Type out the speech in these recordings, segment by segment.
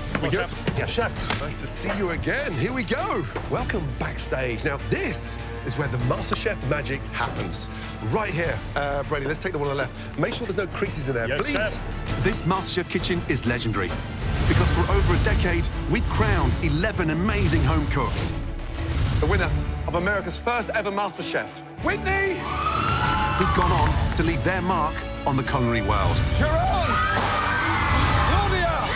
guys. We good? Yeah, chef. Nice to see you again. Here we go. Welcome backstage. Now, this is where the MasterChef magic happens. Right here. Brady, let's take the one on the left. Make sure there's no creases in there, Yes, please. chef. This MasterChef kitchen is legendary because for over a decade, we've crowned 11 amazing home cooks. The winner of America's first ever MasterChef, Whitney! Who've gone on to leave their mark on the culinary world. Sharon! Claudia!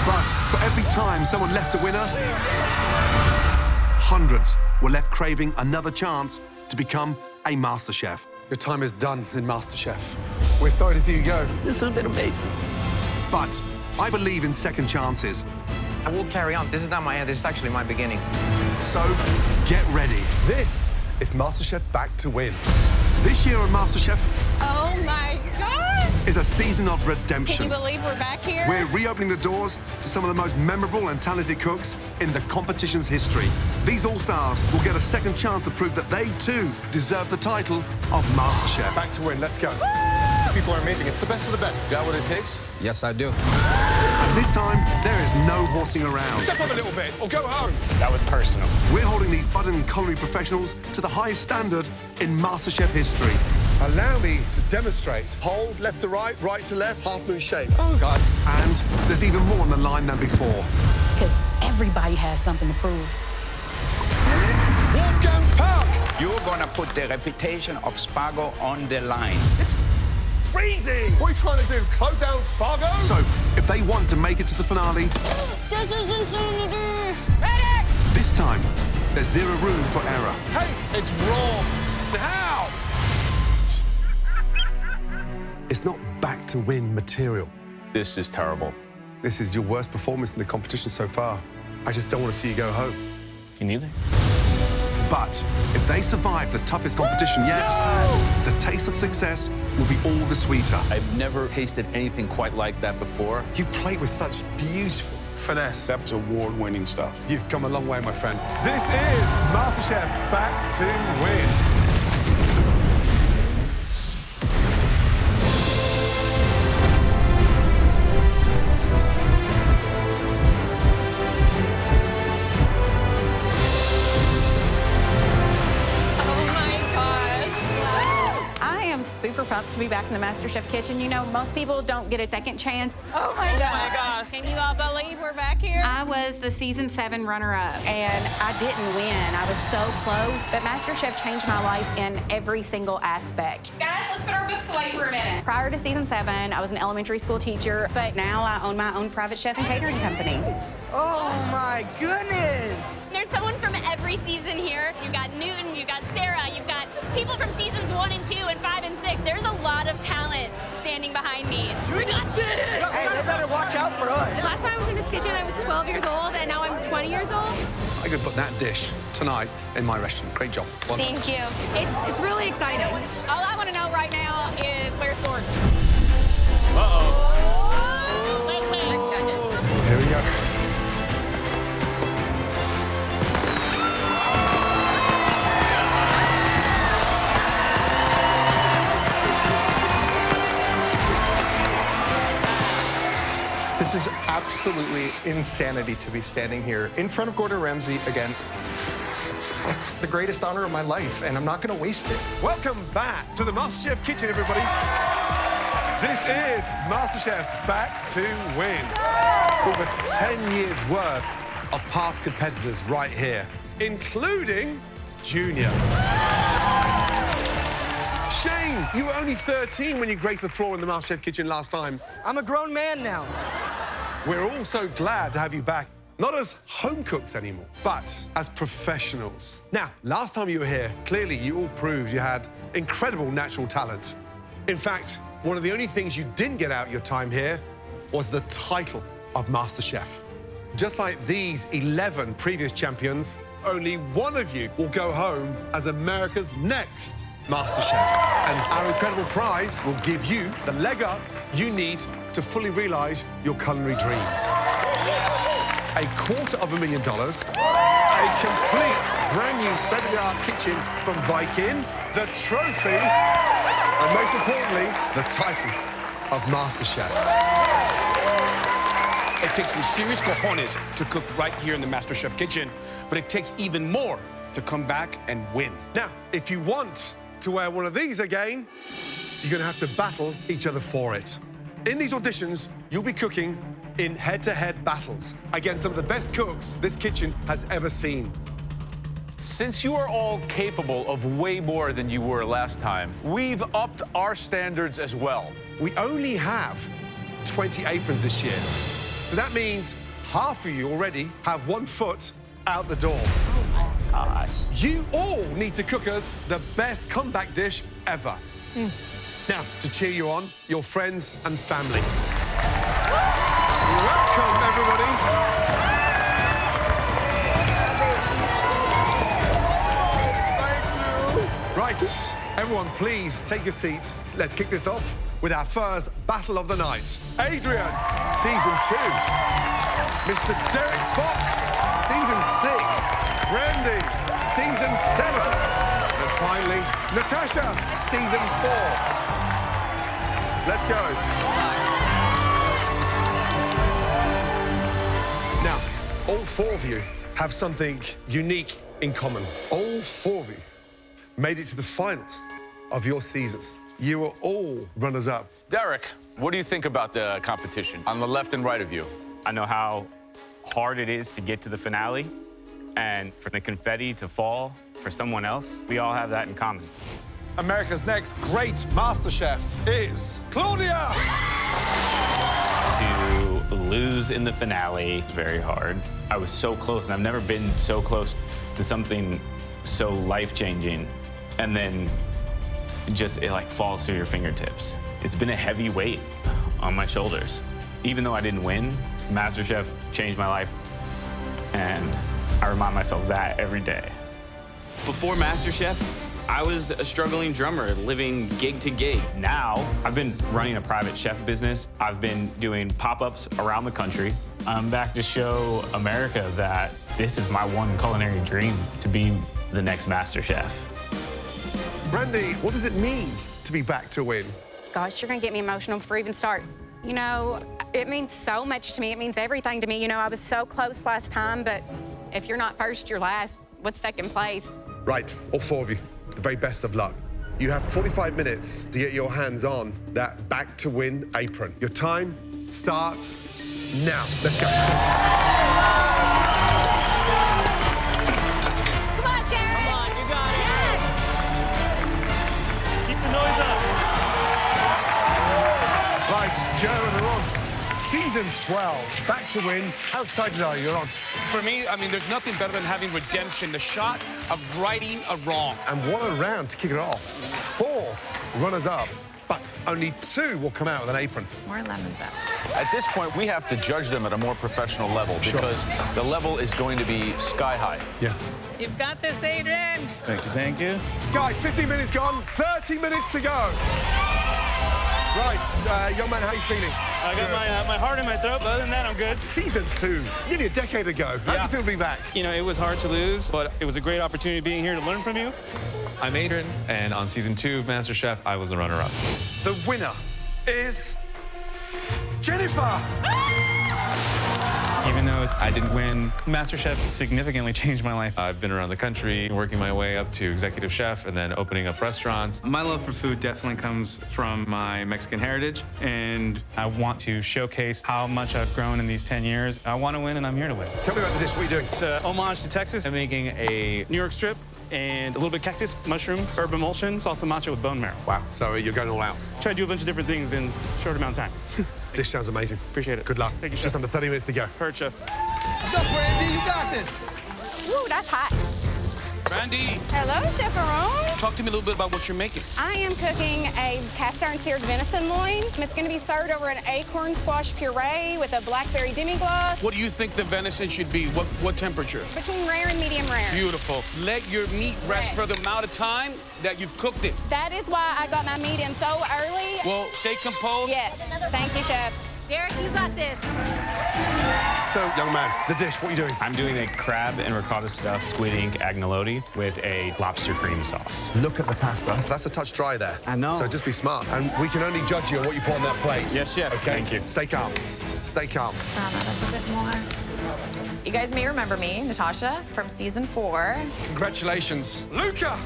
But for every time someone left a winner, hundreds were left craving another chance to become a MasterChef. Your time is done in MasterChef. We're sorry to see you go. This has been amazing. But I believe in second chances. I will carry on. This is not my end. This is actually my beginning. So get ready. This is MasterChef Back to Win. This year on MasterChef Oh my gosh! is a season of Can redemption. you believe we're back here? We're reopening the doors to some of the most memorable and talented cooks in the competition's history. These all-stars will get a second chance to prove that they, too, deserve the title of MasterChef. Back to Win. Let's go. People are amazing. It's the best of the best. Got what it takes? Yes, I do. And this time, there is no horsing around. Step up a little bit or go home. That was personal. We're holding these budding culinary professionals to the highest standard in MasterChef history. Allow me to demonstrate. Hold left to right, right to left, half moon shape. Oh, God. And there's even more on the line than before. Because everybody has something to prove. Wolfgang Park. You're gonna put the reputation of Spargo on the line. It's freezing. What are you trying to do? Close down Spargo? So, if they want to make it to the finale, This is insanity! Ready! this time, there's zero room for error. Hey, it's raw. How? It's not back to win material. This is terrible. This is your worst performance in the competition so far. I just don't want to see you go home. You neither? But if they survive the toughest competition yet, the taste of success will be all the sweeter. I've never tasted anything quite like that before. You play with such beautiful finesse. That's award-winning stuff. You've come a long way, my friend. This is MasterChef Back to Win. Super pumped to be back in the MasterChef kitchen. You know, most people don't get a second chance. Oh my gosh! Can you all believe we're back here? I was the season 7 runner-up, and I didn't win. I was so close, but MasterChef changed my life in every single aspect. Guys, let's put our books away for a minute. Prior to season 7, I was an elementary school teacher, but now I own my own private chef and catering company. Oh, my goodness. There's someone from every season here. You've got Newton, you've got Sarah, you've got people from seasons 1 and 2 and 5 and 6. There's a lot of talent standing behind me. Hey, they better watch out for us. Last time I was in this kitchen, I was 12 years old, and now I'm 20 years old. I could put that dish tonight in my restaurant. Great job. Well done. Thank you. It's really exciting. All I want to know right now is where's Gordon? Wait. Judges. Here we go. This is absolutely insanity to be standing here in front of Gordon Ramsay again. It's the greatest honor of my life, and I'm not going to waste it. Welcome back to the MasterChef kitchen, everybody. This is MasterChef Back to Win. Over 10 years' worth of past competitors right here, including Junior. Shane, you were only 13 when you graced the floor in the MasterChef kitchen last time. I'm a grown man now. We're all so glad to have you back, not as home cooks anymore, but as professionals. Now, last time you were here, clearly you all proved you had incredible natural talent. In fact, one of the only things you didn't get out your time here was the title of MasterChef. Just like these 11 previous champions, only one of you will go home as America's next MasterChef. And our incredible prize will give you the leg up you need to fully realize your culinary dreams. $250,000, a complete brand new state-of-the-art kitchen from Viking, the trophy, and most importantly, the title of MasterChef. It takes some serious cojones to cook right here in the MasterChef kitchen, but it takes even more to come back and win. Now, if you want to wear one of these again, you're gonna have to battle each other for it. In these auditions, you'll be cooking in head-to-head battles against some of the best cooks this kitchen has ever seen. Since you are all capable of way more than you were last time, we've upped our standards as well. We only have 20 aprons this year. So that means half of you already have 1 foot out the door. Oh my gosh. You all need to cook us the best comeback dish ever. Now, to cheer you on, your friends and family. Welcome, everybody. Right, everyone, please take your seats. Let's kick this off with our first battle of the night. Adrian, season 2. Mr. Derek Fox, season 6. Randy, season 7. And finally, Natasha, season 4. Let's go. Now, all 4 of you have something unique in common. All 4 of you made it to the finals of your seasons. You were all runners-up. Derek, what do you think about the competition on the left and right of you? I know how hard it is to get to the finale, and for the confetti to fall for someone else, we all have that in common. America's next great MasterChef is Claudia! To lose in the finale is very hard. I was so close, and I've never been so close to something so life-changing, and then it like falls through your fingertips. It's been a heavy weight on my shoulders. Even though I didn't win, MasterChef changed my life, and I remind myself that every day. Before MasterChef, I was a struggling drummer, living gig to gig. Now, I've been running a private chef business. I've been doing pop-ups around the country. I'm back to show America that this is my one culinary dream, to be the next MasterChef. Randy, what does it mean to be back to win? Gosh, you're gonna get me emotional before we even start. You know, it means so much to me. It means everything to me. You know, I was so close last time, but if you're not first, you're last. What's second place? Right, all 4 of you, the very best of luck. You have 45 minutes to get your hands on that back to win apron. Your time starts now. Let's go. Come on, Derek. Come on, you got it. Yes. Keep the noise up. Right, Joe and they're on. Season 12, back to win. How excited are you? You're on. For me, I mean, there's nothing better than having redemption, the shot of righting a wrong. And what a round to kick it off. 4 runners-up, but only 2 will come out with an apron. More lemons up. At this point, we have to judge them at a more professional level because the level is going to be sky high. Yeah. You've got this, Adrian. Thank you, thank you. Guys, 15 minutes gone, 30 minutes to go. Right, young man, how you feeling? I got my heart in my throat, but other than that, I'm good. Season 2, nearly a decade ago. How does it feel to be back? You know, it was hard to lose, but it was a great opportunity being here to learn from you. I'm Adrian, and on season 2 of MasterChef, I was the runner-up. The winner is Jennifer! Even though I didn't win, MasterChef significantly changed my life. I've been around the country, working my way up to executive chef and then opening up restaurants. My love for food definitely comes from my Mexican heritage, and I want to showcase how much I've grown in these 10 years. I want to win, and I'm here to win. Tell me about the dish. What are you doing? It's an homage to Texas. I'm making a New York strip and a little bit of cactus, mushroom, herb emulsion, salsa macho with bone marrow. Wow, so you're going all out. Try to do a bunch of different things in a short amount of time. Dish sounds amazing. Appreciate it. Good luck. Thank you, Chef. Just under 30 minutes to go. Heard, Chef. Let's go, Brandy. You got this. Woo, that's hot. Randy, Hello, Chef Aaron. talk to me a little bit about what you're making. I am cooking a cast iron seared venison loin. It's going to be served over an acorn squash puree with a blackberry demi-glace. What do you think the venison should be? What temperature? Between rare and medium rare. Beautiful. Let your meat rest Right. for the amount of time that you've cooked it. That is why I got my meat in so early. Well, stay composed. Yes. Thank you, Chef. Derek, you got this. So, young man, the dish, what are you doing? I'm doing a crab and ricotta stuffed squid ink agnolotti with a lobster cream sauce. Look at the pasta. That's a touch dry there. I know. So just be smart. And we can only judge you on what you put on that plate. Yes, chef. Okay? Thank you. Stay calm. Stay calm. A bit more. You guys may remember me, Natasha, from season 4. Congratulations, Luca!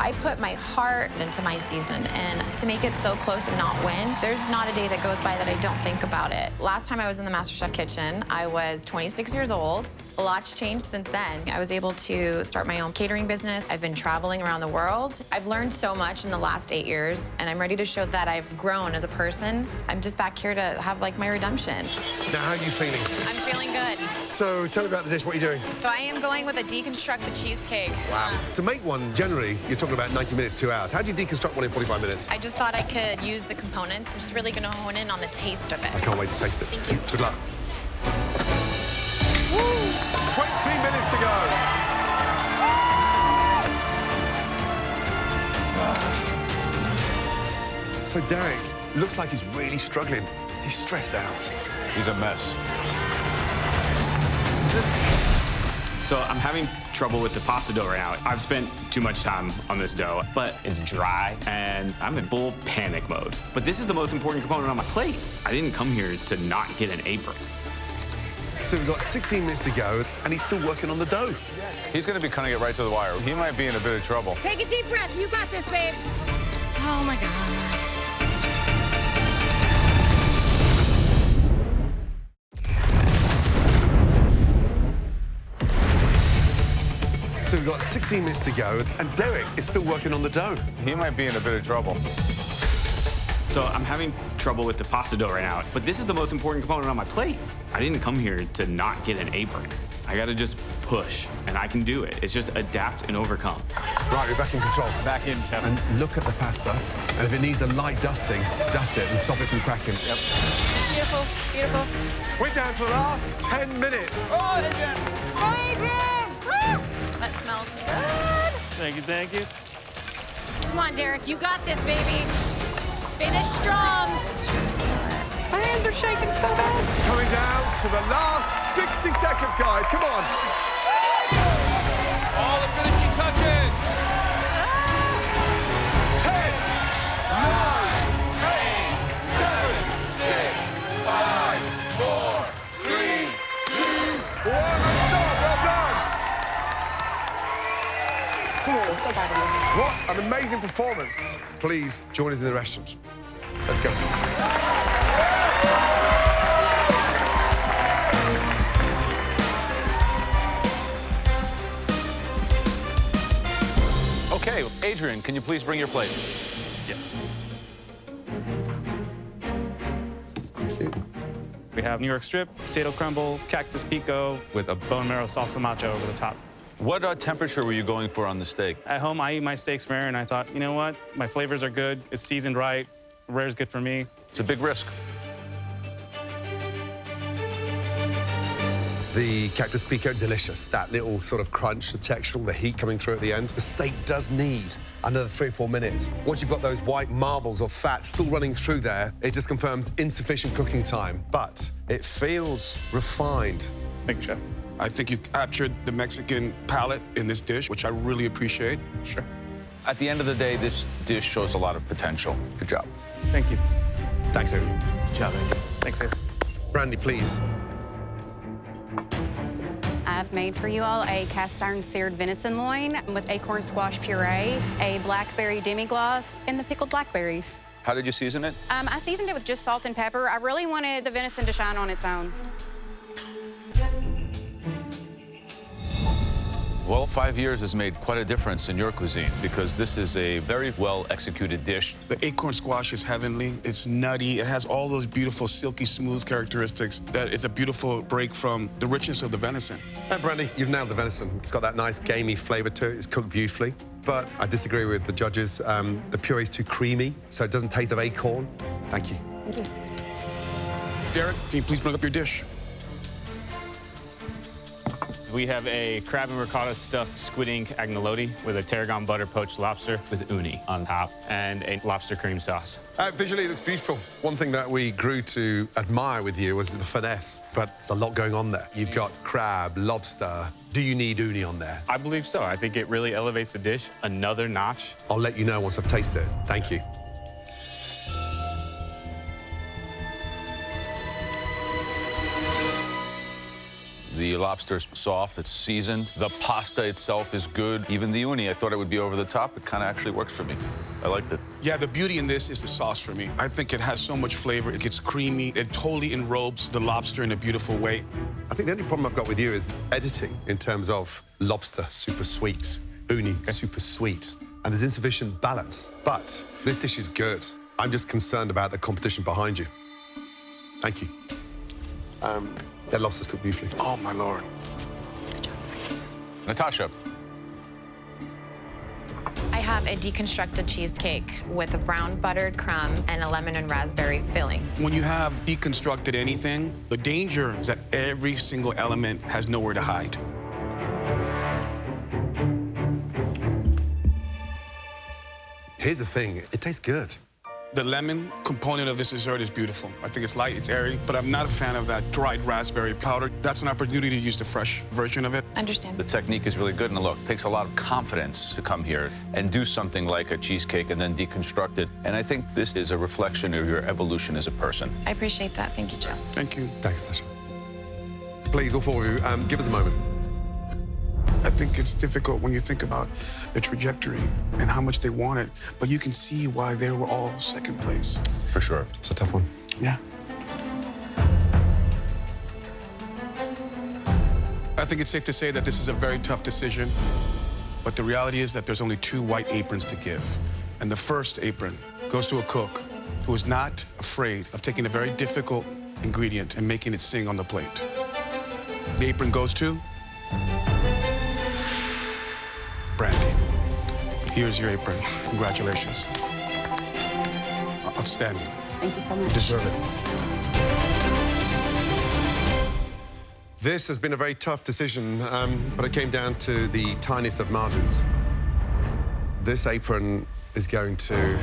I put my heart into my season, and to make it so close and not win, there's not a day that goes by that I don't think about it. Last time I was in the MasterChef kitchen, I was 26 years old. A lot's changed since then. I was able to start my own catering business. I've been traveling around the world. I've learned so much in the last 8 years, and I'm ready to show that I've grown as a person. I'm just back here to have, like, my redemption. Now, how are you feeling? I'm feeling good. So, tell me about the dish. What are you doing? So I am going with a deconstructed cheesecake. Wow. To make one, generally, you're talking about 90 minutes, 2 hours. How do you deconstruct one in 45 minutes? I just thought I could use the components. I'm just really gonna hone in on the taste of it. I can't wait to taste it. Thank you. Good luck. Woo! 20 minutes to go. So Derek, looks like he's really struggling. He's stressed out. He's a mess. So I'm having trouble with the pasta dough right now. I've spent too much time on this dough, but it's dry and I'm in full panic mode. But this is the most important component on my plate. I didn't come here to not get an apron. So we've got 16 minutes to go, and he's still working on the dough. He's going to be cutting it right to the wire. He might be in a bit of trouble. Take a deep breath. You got this, babe. Oh my God. So we've got 16 minutes to go, and Derek is still working on the dough. He might be in a bit of trouble. So I'm having trouble with the pasta dough right now, but this is the most important component on my plate. I didn't come here to not get an apron. I gotta just push, and I can do it. It's just adapt and overcome. Right, we're back in control. Back in, Kevin. And look at the pasta, and if it needs a light dusting, dust it and stop it from cracking. Yep. Beautiful, beautiful. We're down to the last 10 minutes. Oh, Adrian! Woo! That smells good. Thank you, thank you. Come on, Derek, you got this, baby. Finish strong. My hands are shaking so bad. Coming down to the last 60 seconds, guys. Come on. All the finishing touches. 10, 9, 8, 7, 6, 5, 4, 3, 2, 1. And stop. Well done. What an amazing performance. Please join us in the restaurant. Let's go. Okay, Adrian, can you please bring your plate? Yes. We have New York strip, potato crumble, cactus pico with a bone marrow salsa macho over the top. What temperature were you going for on the steak? At home, I eat my steaks rare, and I thought, you know what? My flavors are good. It's seasoned right. Rare is good for me. It's a big risk. The cactus pico, delicious. That little sort of crunch, the texture, the heat coming through at the end. The steak does need another 3 or 4 minutes. Once you've got those white marbles or fat still running through there, it just confirms insufficient cooking time. But it feels refined. Thank you, Chef. I think you've captured the Mexican palate in this dish, which I really appreciate. Sure. At the end of the day, this dish shows a lot of potential. Good job. Thank you. Thanks, Adrian. Good job, Adrian. Thanks, guys. Brandy, please. I've made for you all a cast iron seared venison loin with acorn squash puree, a blackberry demi-glace, and the pickled blackberries. How did you season it? I seasoned it with just salt and pepper. I really wanted the venison to shine on its own. Well, 5 years has made quite a difference in your cuisine because this is a very well-executed dish. The acorn squash is heavenly. It's nutty. It has all those beautiful, silky smooth characteristics that is a beautiful break from the richness of the venison. Brandy, you've nailed the venison. It's got that nice gamey flavor to it. It's cooked beautifully. But I disagree with the judges. The puree's too creamy, so it doesn't taste of acorn. Thank you. Thank you. Derek, can you please bring up your dish? We have a crab and ricotta stuffed squid ink agnolotti with a tarragon butter poached lobster with uni on top and a lobster cream sauce. Visually, it looks beautiful. One thing that we grew to admire with you was the finesse, but there's a lot going on there. You've got crab, lobster. Do you need uni on there? I believe so. I think it really elevates the dish another notch. I'll let you know once I've tasted it. Thank you. The lobster's soft, it's seasoned. The pasta itself is good. Even the uni, I thought it would be over the top. It kind of actually works for me. I liked it. Yeah, the beauty in this is the sauce for me. I think it has so much flavor. It gets creamy. It totally enrobes the lobster in a beautiful way. I think the only problem I've got with you is editing in terms of lobster, super sweet, uni, super sweet, and there's insufficient balance. But this dish is good. I'm just concerned about the competition behind you. Thank you. That lobster's cooked beautifully. Oh, my Lord. Natasha. I have a deconstructed cheesecake with a brown buttered crumb and a lemon and raspberry filling. When you have deconstructed anything, the danger is that every single element has nowhere to hide. Here's the thing, it tastes good. The lemon component of this dessert is beautiful. I think it's light, it's airy, but I'm not a fan of that dried raspberry powder. That's an opportunity to use the fresh version of it. Understand. The technique is really good, and look, it takes a lot of confidence to come here and do something like a cheesecake and then deconstruct it. And I think this is a reflection of your evolution as a person. I appreciate that. Thank you, Joe. Thank you. Thanks, Tasha. Please, all four of you, give us a moment. I think it's difficult when you think about the trajectory and how much they want it, but you can see why they were all second place. For sure. It's a tough one. Yeah. I think it's safe to say that this is a very tough decision, but the reality is that there's only 2 white aprons to give. And the first apron goes to a cook who is not afraid of taking a very difficult ingredient and making it sing on the plate. The apron goes to Brandy. Here's your apron. Congratulations. Outstanding. Thank you so You much. deserve it. This has been a very tough decision, but it came down to the tiniest of margins. This apron is going to...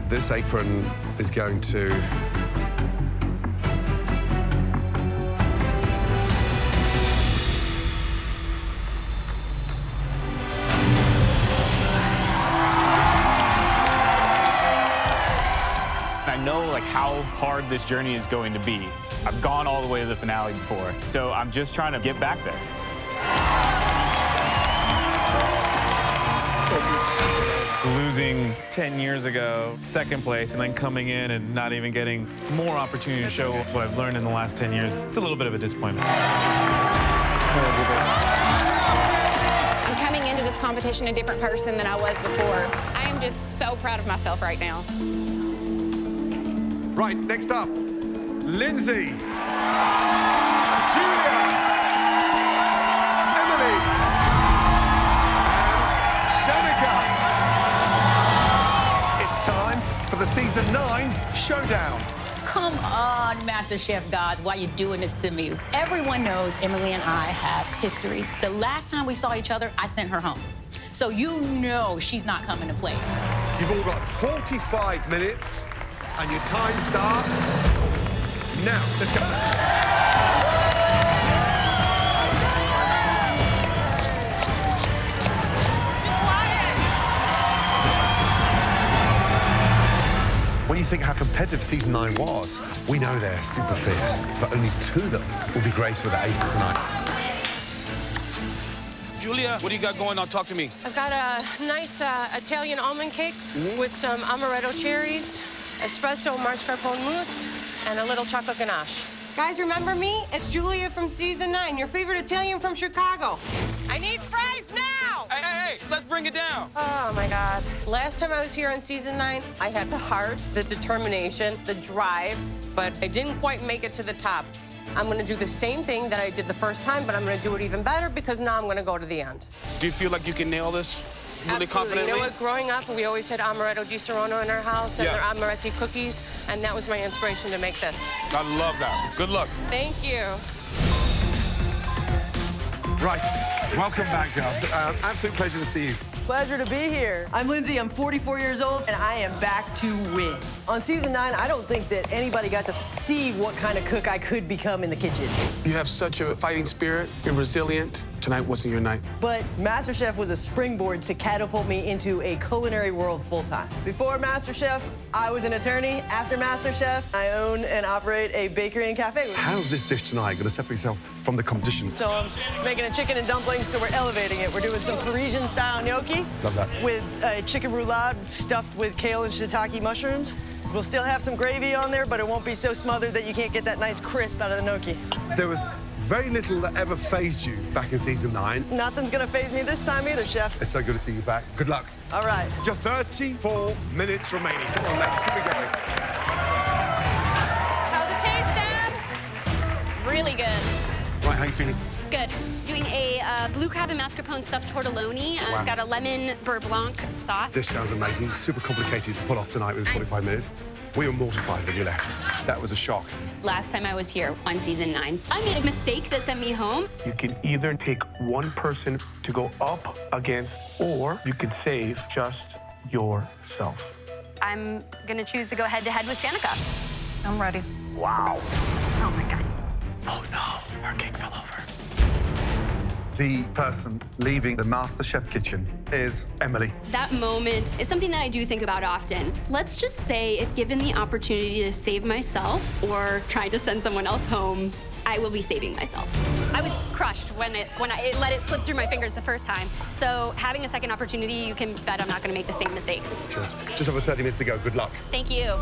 This apron is going to... I know like how hard this journey is going to be. I've gone all the way to the finale before, so I'm just trying to get back there. Losing 10 years ago, second place, and then coming in and not even getting more opportunity to show what I've learned in the last 10 years, it's a little bit of a disappointment. I'm coming into this competition a different person than I was before. I am just so proud of myself right now. Right, next up, Lindsay, Julia, Emily, and Shanika. It's time for the Season 9 Showdown. Come on, MasterChef gods, why are you doing this to me? Everyone knows Emily and I have history. The last time we saw each other, I sent her home. So you know she's not coming to play. You've all got 45 minutes, and your time starts now. Let's go. When you think how competitive Season 9 was, we know they're super fierce, but only 2 of them will be graced with the apron tonight. Julia, what do you got going on? Talk to me. I've got a nice Italian almond cake with some amaretto cherries, espresso mascarpone mousse, and a little chocolate ganache. Guys, remember me? It's Julia from Season 9, your favorite Italian from Chicago. I need fries now! Hey, let's bring it down. Oh, my God. Last time I was here on Season 9, I had the heart, the determination, the drive, but I didn't quite make it to the top. I'm gonna do the same thing that I did the first time, but I'm gonna do it even better because now I'm gonna go to the end. Do you feel like you can nail this? really Absolutely. confidently? You know what? Growing up, we always had amaretto di Serrano in our house and Yeah. their amaretti cookies, and that was my inspiration to make this. I love that. Good luck. Thank you. Right, welcome back, girl. Absolute pleasure to see you. Pleasure to be here. I'm Lindsay, I'm 44 years old, and I am back to win. On season 9, I don't think that anybody got to see what kind of cook I could become in the kitchen. You have such a fighting spirit. You're resilient. Tonight wasn't your night. But MasterChef was a springboard to catapult me into a culinary world full-time. Before MasterChef, I was an attorney. After MasterChef, I own and operate a bakery and cafe. How's this dish tonight going to separate yourself from the competition? So I'm making a chicken and dumplings, so we're elevating it. We're doing some Parisian-style gnocchi. Love that. With a chicken roulade stuffed with kale and shiitake mushrooms. We'll still have some gravy on there, but it won't be so smothered that you can't get that nice crisp out of the gnocchi. There was very little that ever fazed you back in season 9. Nothing's gonna faze me this time either, Chef. It's so good to see you back. Good luck. All right. Just 34 minutes remaining. Come on, ladies, keep it going. How's it taste, Deb? Really good. Right, how you feeling? Good. Doing a blue crab and mascarpone stuffed tortelloni. Wow. It's got a lemon beurre blanc sauce. Dish sounds amazing. Super complicated to pull off tonight within 45 minutes. We were mortified when you left. That was a shock. Last time I was here on season 9, I made a mistake that sent me home. You can either pick one person to go up against, or you can save just yourself. I'm gonna choose to go head-to-head with Shanika. I'm ready. Wow. Oh my God. Oh no, our cake fell over. The person leaving the MasterChef kitchen is Emily. That moment is something that I do think about often. Let's just say if given the opportunity to save myself or trying to send someone else home, I will be saving myself. I was crushed when I let it slip through my fingers the first time. So having a second opportunity, you can bet I'm not gonna make the same mistakes. Just over 30 minutes to go. Good luck. Thank you.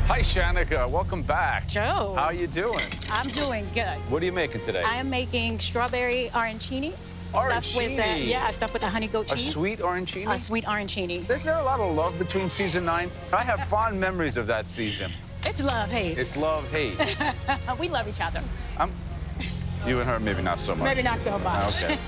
Hi, Shanika. Welcome back. Joe. How you doing? I'm doing good. What are you making today? I am making strawberry arancini. Stuffed with Arancini? Stuffed with the honey goat A cheese. sweet arancini? A sweet arancini. Is there a lot of love between season 9? I have fond memories of that season. It's love-hate. It's love-hate. We love each other. You and her, maybe not so much. Maybe not so much. Okay.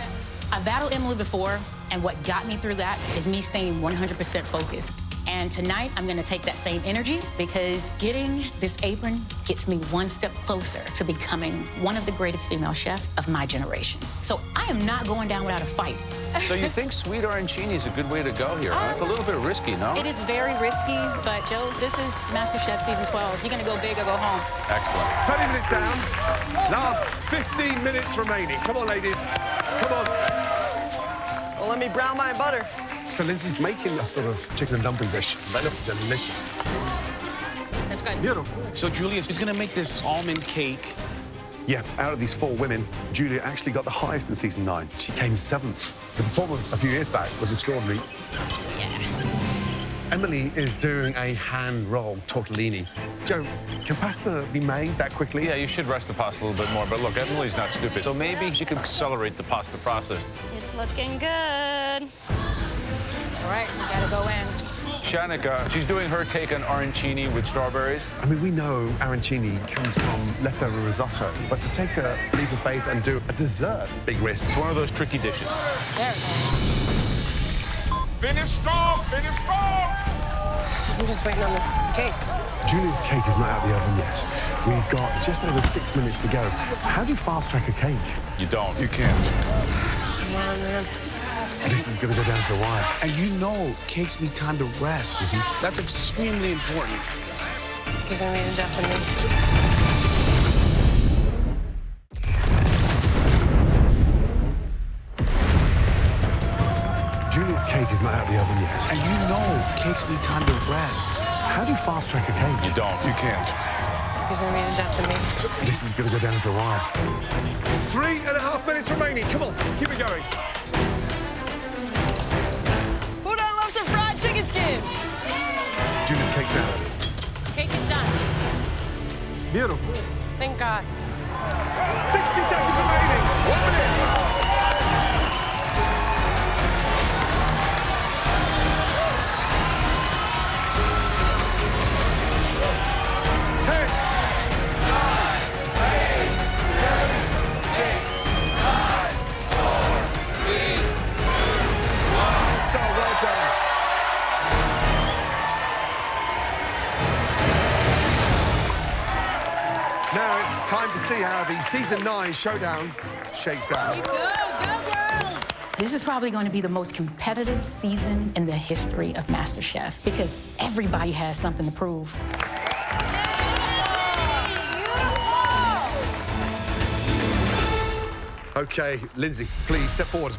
I battled Emily before, and what got me through that is me staying 100% focused. And tonight, I'm gonna take that same energy because getting this apron gets me one step closer to becoming one of the greatest female chefs of my generation. So I am not going down without a fight. So you think sweet arancini is a good way to go here, huh? It's a little bit risky, no? It is very risky, but Joe, this is MasterChef season 12. You're gonna go big or go home. Excellent. 30 minutes down. Last 15 minutes remaining. Come on, ladies. Come on. Well, let me brown my butter. So Lindsay's making a sort of chicken and dumpling dish. They look delicious. That's good. Beautiful. So Julius is gonna make this almond cake. Yeah, out of these 4 women, Julia actually got the highest in season 9. She came 7th. The performance a few years back was extraordinary. Emily is doing a hand-rolled tortellini. Joe, can pasta be made that quickly? Yeah, you should rest the pasta a little bit more, but look, Emily's not stupid. So maybe she could accelerate the pasta process. It's looking good. All right, we gotta go in. Shanika, she's doing her take on arancini with strawberries. I mean, we know arancini comes from leftover risotto, but to take a leap of faith and do a dessert, big risk. It's one of those tricky dishes. There we go. Finish strong, finish strong! I'm just waiting on this cake. Julia's cake is not out of the oven yet. We've got just over 6 minutes to go. How do you fast-track a cake? You don't. You can't. Come on, man. This is going to go down to the wire. And you know cakes need time to rest. That's extremely important. Because I mean, definitely. Julia's cake is not out of the oven yet. And you know cakes need time to rest. How do you fast-track a cake? You don't. You can't. Because I mean, definitely. This is going to go down to the wire. 3.5 minutes remaining. Come on, keep it going. Who doesn't love some fried chicken skins? Julia's cake's out. Cake is done. Beautiful. Thank God. 60 seconds remaining. 1 minute. it's time to see how the Season 9 showdown shakes out. Go, girls! This is probably going to be the most competitive season in the history of MasterChef because everybody has something to prove. Okay, Lindsay, please step forward.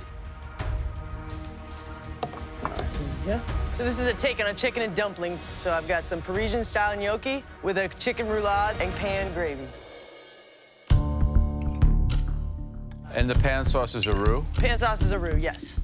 Yeah. So this is a take on a chicken and dumpling. So I've got some Parisian-style gnocchi with a chicken roulade and pan gravy. And the pan sauce is a roux? Pan sauce is a roux, yes.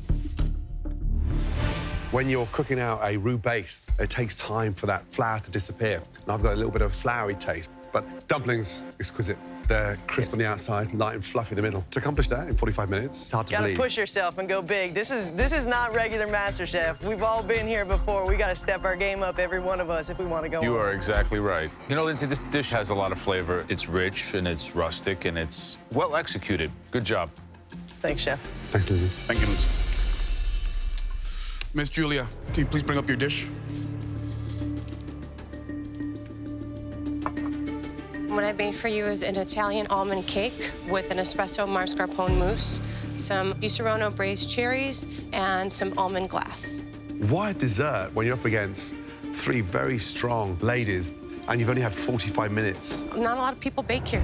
When you're cooking out a roux base, it takes time for that flour to disappear. And I've got a little bit of floury taste, but dumplings, exquisite. They're crisp on the outside, light and fluffy in the middle. To accomplish that in 45 minutes, it's hard to believe. Gotta push yourself and go big. This is not regular MasterChef. We've all been here before. We gotta step our game up, every one of us, if we want to go You on. are exactly right. You know, Lindsay, this dish has a lot of flavor. It's rich and it's rustic and it's well executed. Good job. Thanks, Chef. Thanks, Lindsay. Thank you, Lindsay. Miss Julia, can you please bring up your dish? What I made for you is an Italian almond cake with an espresso mascarpone mousse, some Di Serrano braised cherries, and some almond glass. Why a dessert when you're up against three very strong ladies and you've only had 45 minutes? Not a lot of people bake here,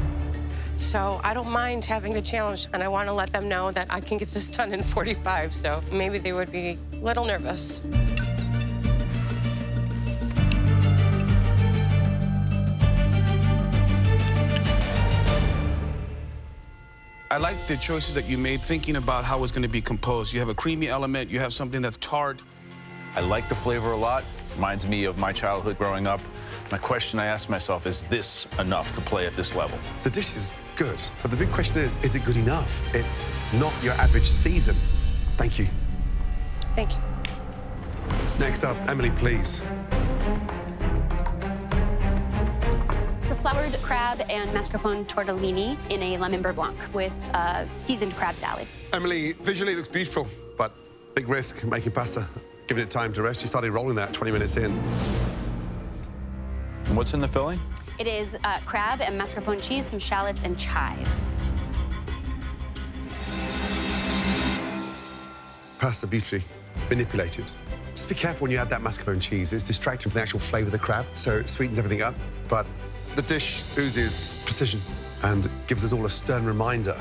so I don't mind having the challenge, and I want to let them know that I can get this done in 45, so maybe they would be a little nervous. I like the choices that you made, thinking about how it's going to be composed. You have a creamy element, you have something that's tart. I like the flavor a lot. Reminds me of my childhood growing up. My question I ask myself, is this enough to play at this level? The dish is good, but the big question is it good enough? It's not your average season. Thank you. Thank you. Next up, Emily, please. It's a floured crab and mascarpone tortellini in a lemon beurre blanc with a seasoned crab salad. Emily, visually it looks beautiful, but big risk making pasta. Giving it time to rest. You started rolling that 20 minutes in. And what's in the filling? It is crab and mascarpone cheese, some shallots, and chive. Pasta beautifully manipulated. Just be careful when you add that mascarpone cheese. It's distracting from the actual flavor of the crab, so it sweetens everything up. But the dish oozes precision and gives us all a stern reminder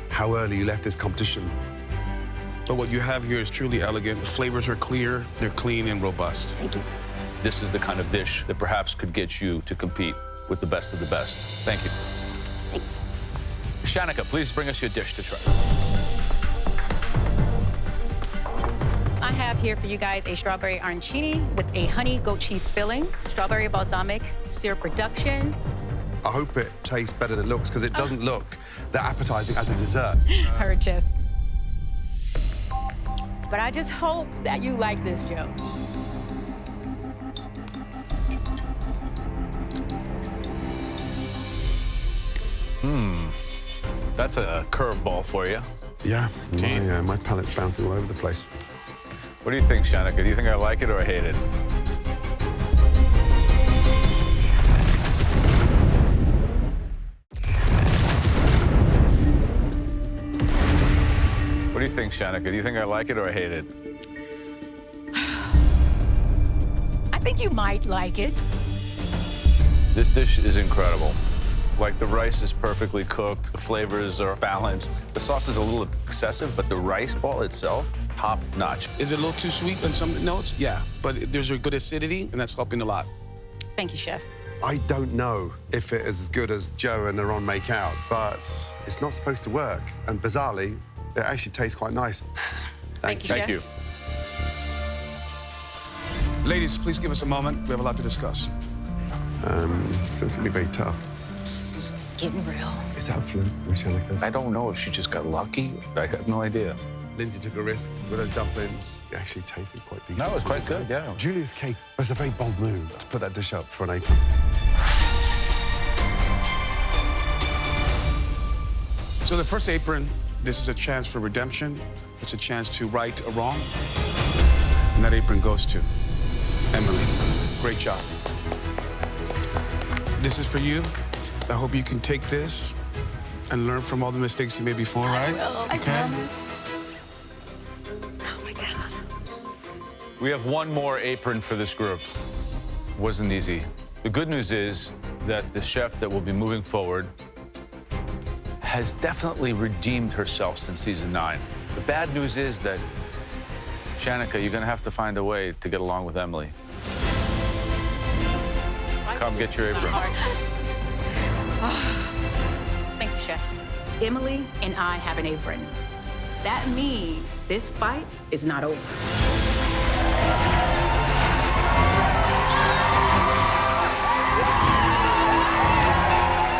how early you left this competition. But what you have here is truly elegant. The flavors are clear, they're clean and robust. Thank you. This is the kind of dish that perhaps could get you to compete with the best of the best. Thank you. Thanks. Shanika, please bring us your dish to try. I have here for you guys a strawberry arancini with a honey goat cheese filling, strawberry balsamic syrup reduction. I hope it tastes better than it looks, because it doesn't look that appetizing as a dessert. Heard, Chef. But I just hope that you like this, Joe. That's a curveball for you. Yeah, my palate's bouncing all over the place. What do you think, Shanika? Do you think I like it or I hate it? What do you think, Shanika? Do you think I like it or I hate it? I think you might like it. This dish is incredible. Like, the rice is perfectly cooked, the flavors are balanced. The sauce is a little excessive, but the rice ball itself, top notch. Is it a little too sweet on some notes? Yeah, but there's a good acidity, and that's helping a lot. Thank you, Chef. I don't know if it is as good as Joe and Aaron make out, but it's not supposed to work. And bizarrely, it actually tastes quite nice. Thank you, Thank you. Ladies, please give us a moment. We have a lot to discuss. So it's gonna be very tough. It's getting real. Is that Flint with Shanikas? I don't know if she just got lucky. I have no idea. Lindsay took a risk with those dumplings. It actually tasted quite decent. No, it's quite good, yeah. Julia's cake was a very bold move to put that dish up for an apron. So the first apron, this is a chance for redemption. It's a chance to right a wrong. And that apron goes to Emily. Great job. This is for you. I hope you can take this and learn from all the mistakes you made before, right? I promise. Oh my God. We have one more apron for this group. Wasn't easy. The good news is that the chef that will be moving forward has definitely redeemed herself since season 9. The bad news is that, Shanika, you're gonna have to find a way to get along with Emily. Come get your apron. Thank you, chefs. Emily and I have an apron. That means this fight is not over.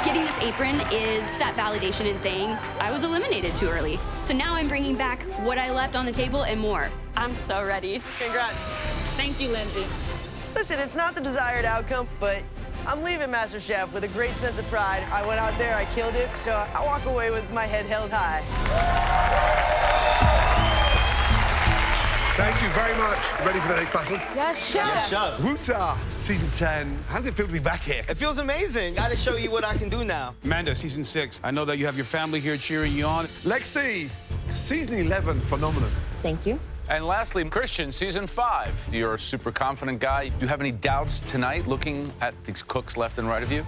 Getting this apron is that validation in saying I was eliminated too early. So now I'm bringing back what I left on the table and more. I'm so ready. Congrats. Thank you, Lindsay. Listen, it's not the desired outcome, but I'm leaving MasterChef with a great sense of pride. I went out there, I killed it, so I walk away with my head held high. Thank you very much. Ready for the next battle? Yes, chef. Yes, chef. Wuta, season 10. How does it feel to be back here? It feels amazing. Gotta show you what I can do now. Amanda, season 6. I know that you have your family here cheering you on. Lexi, season 11 phenomenon. Thank you. And lastly, Christian, season 5. You're a super confident guy. Do you have any doubts tonight looking at these cooks left and right of you?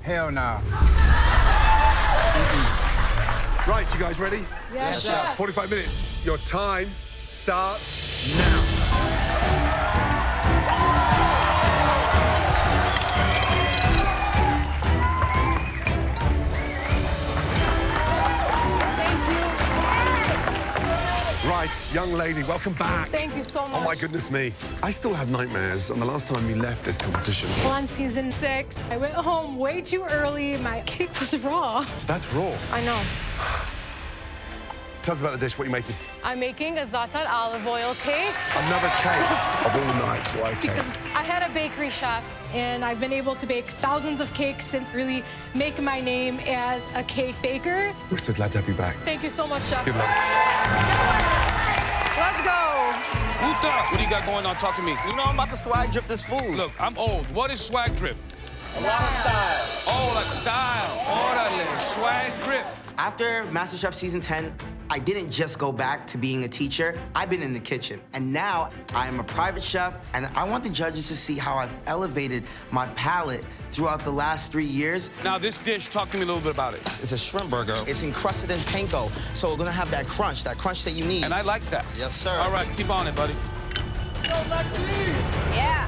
Hell no. Right, you guys ready? Yes, chef. 45 minutes. Your time starts now. Right, young lady, welcome back. Thank you so much. Oh, my goodness me. I still have nightmares on the last time you left this competition. On season 6, I went home way too early. My cake was raw. That's raw. I know. Tell us about the dish. What are you making? I'm making a za'atar olive oil cake. Another cake of all nights. Why cake? Because I had a bakery chef, and I've been able to bake thousands of cakes since really making my name as a cake baker. We're so glad to have you back. Thank you so much, chef. Good luck. Let's go. Wuta, what do you got going on? Talk to me. You know I'm about to swag drip this food. Look, I'm old. What is swag drip? A lot of style. Oh, like style. Orale, swag drip. After MasterChef season 10, I didn't just go back to being a teacher. I've been in the kitchen. And now I'm a private chef, and I want the judges to see how I've elevated my palate throughout the last 3 years. Now, this dish, talk to me a little bit about it. It's a shrimp burger. It's encrusted in panko, so we're gonna have that crunch that you need. And I like that. Yes, sir. All right, keep on it, buddy. Yeah.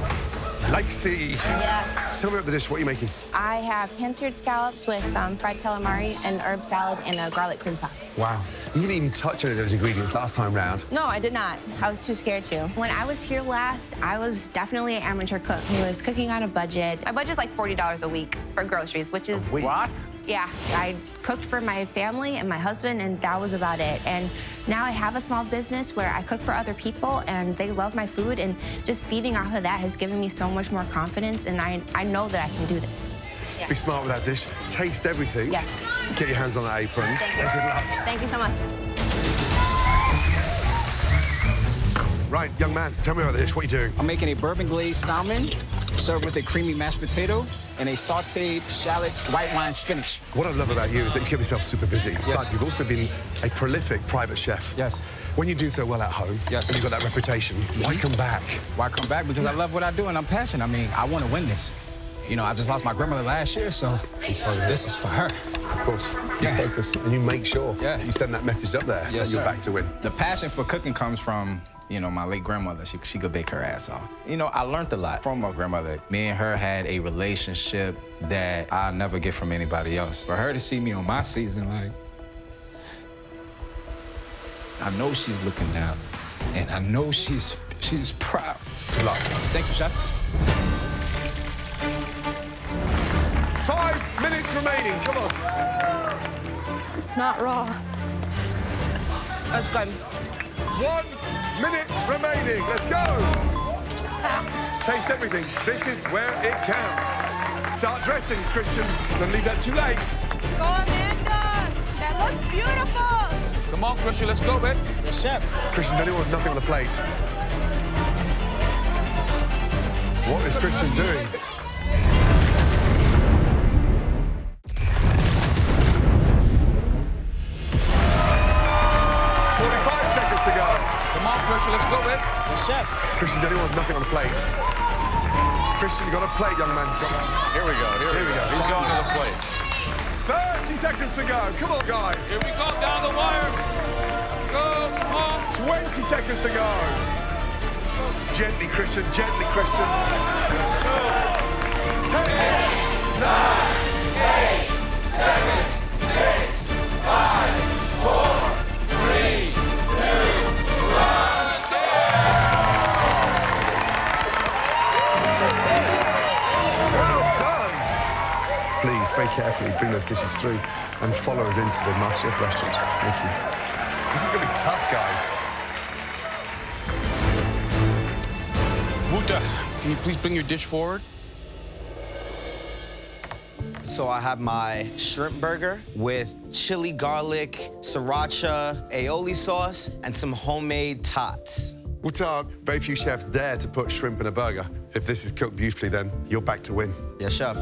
Lexi. Yes. Tell me about the dish. What are you making? I have pan-seared scallops with fried calamari and herb salad and a garlic cream sauce. Wow. You didn't even touch any of those ingredients last time round. No, I did not. I was too scared to. When I was here last, I was definitely an amateur cook who was cooking on a budget. My budget's like $40 a week for groceries, which is... A week? What? Yeah, I cooked for my family and my husband, and that was about it. And now I have a small business where I cook for other people, and they love my food, and just feeding off of that has given me so much more confidence, and I know that I can do this. Yeah. Be smart with that dish. Taste everything. Yes. Get your hands on that apron. Thank you. And good luck. Thank you so much. Right, young man, tell me about the dish. What are you doing? I'm making a bourbon glazed salmon, served with a creamy mashed potato and a sauteed shallot white wine spinach. What I love about you is that you keep yourself super busy, but you've also been a prolific private chef. Yes. When you do so well at home, yes, and you've got that reputation, why come back? Why come back? Because I love what I do and I'm passionate. I mean, I want to win this. You know, I just lost my grandmother last year, so this is for her. Of course. You focus and you make sure you send that message up there that you're back to win. The passion for cooking comes from, you know, my late grandmother. She could bake her ass off. You know, I learned a lot from my grandmother. Me and her had a relationship that I'll never get from anybody else. For her to see me on my season, like, I know she's looking down, and I know she's proud. Good luck. Thank you, chef. 5 minutes remaining, come on. It's not raw. That's good. 1 minute remaining, let's go. Taste everything, this is where it counts. Start dressing, Christian, don't leave that too late. Go, Amanda, that looks beautiful. Come on, Christian, let's go, babe. Yes, chef. Christian's the only one with nothing on the plate. What is Christian doing? Christian's the only one with nothing on the plate. Christian, you got a plate, young man. Here we go. Here we go. He's going to the plate. 30 seconds to go. Come on, guys. Here we go, down the wire. Let's go, come on. 20 seconds to go. Gently, Christian, gently, Christian. 10, 9, 8, 7, 6, 5, 4, 3, 2, 1. Please, very carefully, bring those dishes through and follow us into the MasterChef restaurant. Thank you. This is going to be tough, guys. Wuta, can you please bring your dish forward? So I have my shrimp burger with chili, garlic, sriracha, aioli sauce, and some homemade tots. Wuta, very few chefs dare to put shrimp in a burger. If this is cooked beautifully, then you're back to win. Yes, chef.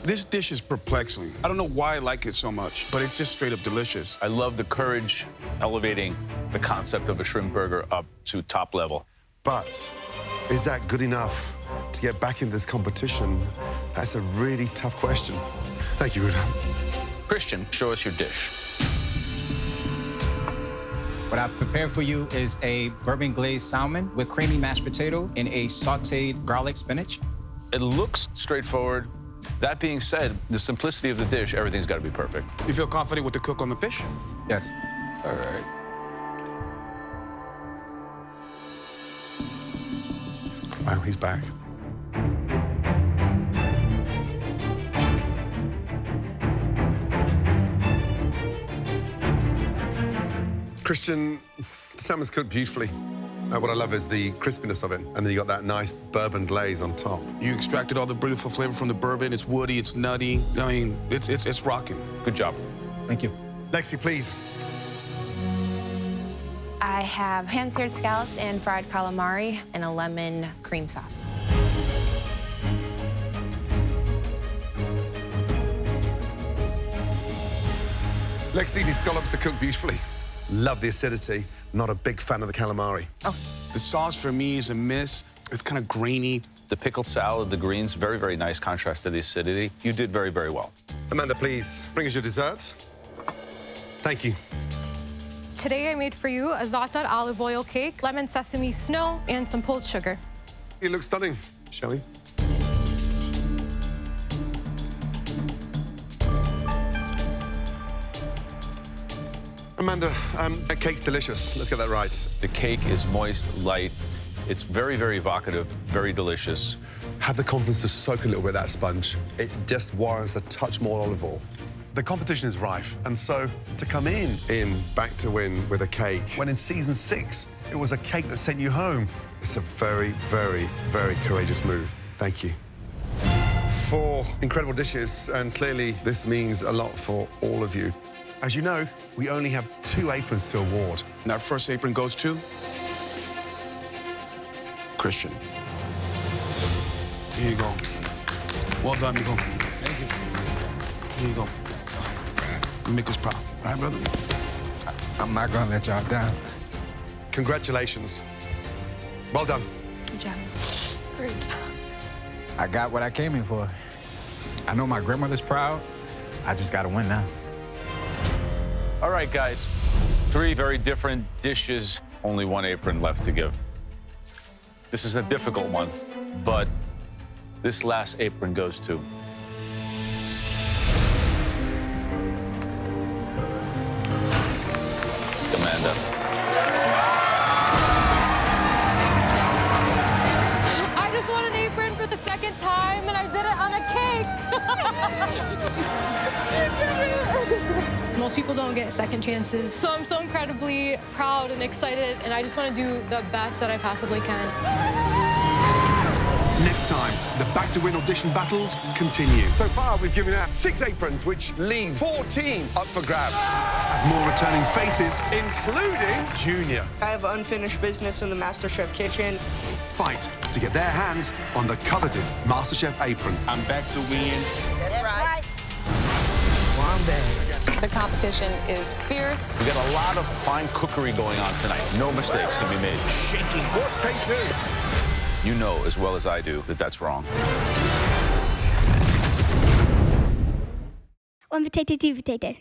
This dish is perplexing. I don't know why I like it so much, but it's just straight up delicious. I love the courage elevating the concept of a shrimp burger up to top level. But is that good enough to get back in this competition? That's a really tough question. Thank you, Ruda. Christian, show us your dish. What I've prepared for you is a bourbon glazed salmon with creamy mashed potato and a sauteed garlic spinach. It looks straightforward. That being said, the simplicity of the dish, everything's got to be perfect. You feel confident with the cook on the fish? Yes. All right. Wow, he's back. Christian, the salmon's cooked beautifully. What I love is the crispiness of it, and then you got that nice bourbon glaze on top. You extracted all the beautiful flavor from the bourbon. It's woody, it's nutty. I mean, it's rocking. Good job. Thank you. Lexi, please. I have hand-seared scallops and fried calamari and a lemon cream sauce. Lexi, these scallops are cooked beautifully. Love the acidity. Not a big fan of the calamari. Oh. The sauce for me is a miss. It's kind of grainy. The pickled salad, the greens, very, very nice contrast to the acidity. You did very, very well. Amanda, please bring us your desserts. Thank you. Today I made for you a za'atar olive oil cake, lemon sesame snow, and some pulled sugar. You look stunning, Shelley. Amanda, that cake's delicious. Let's get that right. The cake is moist, light. It's very, very evocative, very delicious. Have the confidence to soak a little bit of that sponge. It just warrants a touch more olive oil. The competition is rife, and so to come in Back to Win with a cake, when in season 6, it was a cake that sent you home, it's a very, very, very courageous move. Thank you. 4 incredible dishes, and clearly this means a lot for all of you. As you know, we only have 2 aprons to award. And our first apron goes to Christian. Here you go. Well done, Nico. Thank you. Here you go. You make us proud, all right, brother? I'm not gonna let y'all down. Congratulations. Well done. Good job. Great job. I got what I came here for. I know my grandmother's proud. I just gotta win now. All right, guys. 3 very different dishes, only 1 apron left to give. This is a difficult one, but this last apron goes to Amanda. I just won an apron for the 2nd time, and I did it on a cake. Most people don't get second chances, so I'm so incredibly proud and excited, and I just want to do the best that I possibly can. Next time, the Back to Win audition battles continue. So far, we've given out 6 aprons, which leaves 14 up for grabs. As more returning faces, including Junior. I have unfinished business in the MasterChef kitchen. Fight to get their hands on the coveted MasterChef apron. I'm back to win. That's right. Bay. The competition is fierce. We got a lot of fine cookery going on tonight. No mistakes can be made. Shaking. What's K2? You know as well as I do that that's wrong. 1 potato, 2 potato.